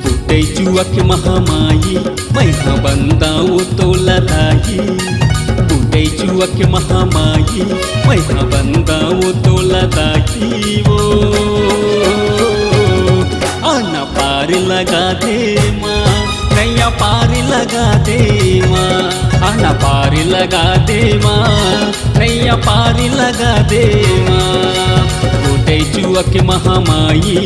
बुटैचुअक महामाई मैहा बंदाओ तोलदाई बुटैचुअक महामाई मैहा बंदाओ तोलदाई वो आना पार लगा दे माँ नैया पार लगा दे माँ आना पार लगा दे माँ नैया पार लगा दे माँ बुटैचुअक महामाई।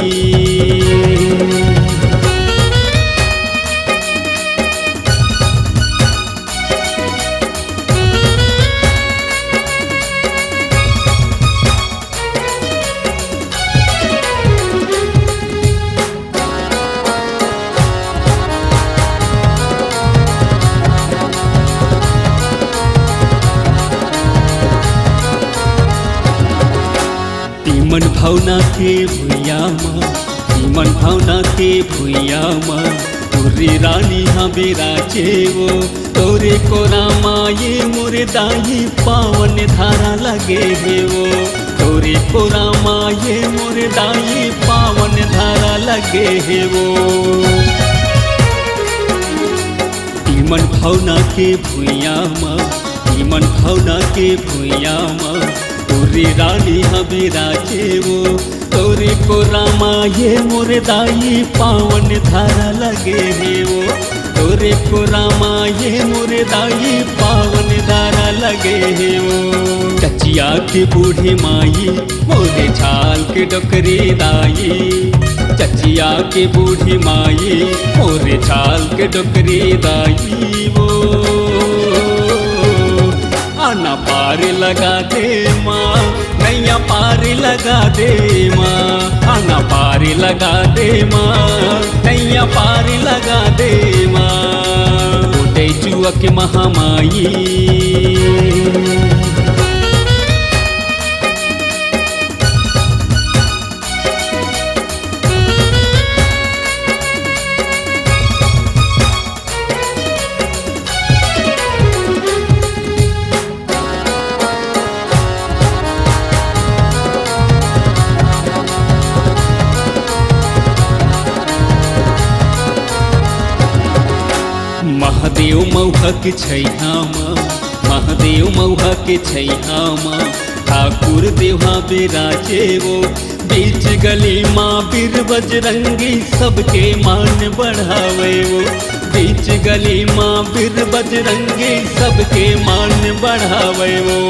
मन भावना के भुइया माँ मन भावना के भुइया माँ तोरे रानी हाँ बिराजे वो तोरे को रामा ये मुर्दाई पावन धारा लगे है वो तोरे को रामा ये मुर्दाई पावन धारा लगे है वो मन भावना के भुइया माँ मन भावना के भुइया माँ तोरे रानी हाँ बिराजे वो तोरे को रामा ये मुर्दाई पावन धारा लगे है वो तोरे को रामा ये मुर्दाई पावन धारा लगे है वो चचिया की बूढ़ी माई मोरे छाल के डोकरी दाई चचिया की बूढ़ी माई मोरे छाल के डोकरी दाई वो आना पार लगा दे माँ नैया पार लगा दे माँ आना पार लगा दे माँ नैया पार लगा दे माँ बुटैचुअक महामाई। महादेव मौहा के छैहा माँ महादेव मौहा के छैहा माँ ठाकुर देवा बिराजे वो बीच गली माँ बीर बजरंगी सबके मान बढ़ावे वो बीच गली माँ बीर बजरंगी सबके मान बढ़ावे वो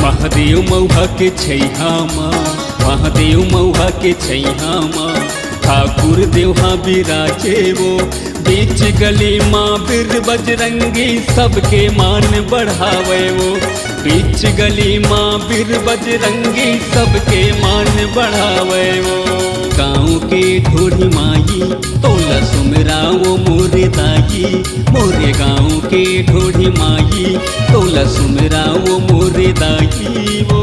महादेव मौहा के छैहा माँ महादेव मौहा के छैहा माँ ठाकुर देवा बिराजे वो बीच गली माँ बीर बजरंगी सबके मान बढ़ावे वो बीच गली माँ बीर बजरंगी सबके मान बढ़ावे वो गाँव के ढोढ़ी माई तोला सुमरा वो मोरे दाई मोरे गाँव के ढोढ़ी माई तोला सुमरा वो मोरे दाई वो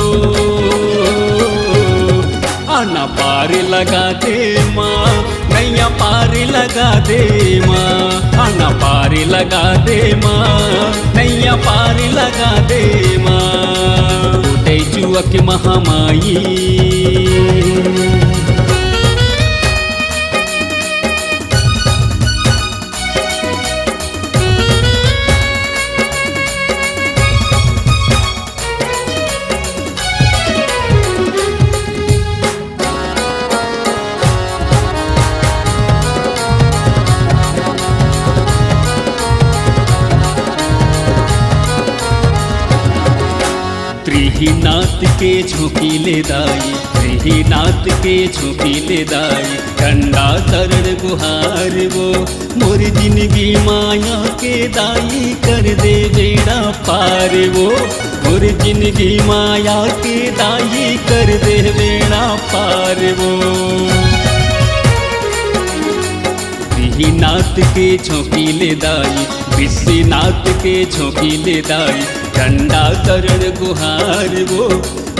आना पार लगा दे माँ नैया पार लगा दे माँ आना पार लगा दे माँ नैया पार लगा दे माँ बुटैचुअक महामाई। त्रिहीनाथ के झोंकीले दाई त्रिहीनाथ के झोंकीले दाई ठंडा शरण गुहार वो मोर जिंदगी माया के दाई कर दे बेड़ा पार वो मोर जिंदगी माया के दाई कर दे बेड़ा पार वो गौरीनाथ के झोंकीले दाई, विश्वनाथ के झोंकीले दाई, डंडा करण गुहार वो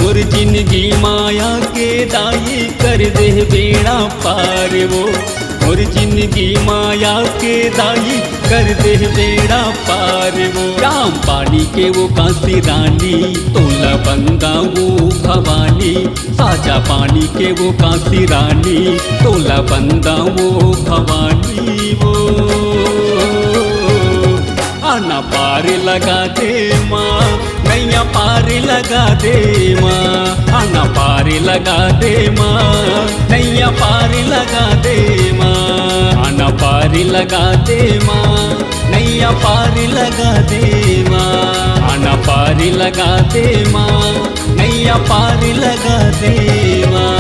मोर जिंदगी माया के दाई, कर दे बेड़ा पार वो मोर जिंदगी माया के दाई, कर दे बेड़ा पार वो। राम पानी के वो कांसी रानी, तोला बंगा वो भवानी, साजा पानी के वो कांसी रानी, तोला बंदा वो भवानी वो। आना पार लगा दे माँ, नैया पार लगा दे माँ, आना पार लगा दे माँ, नैया पार लगा दे माँ, आना पार लगा दे माँ, नैया पार लगा दे माँ, आना पार लगा दे माँ, नैया पार लगा दे माँ।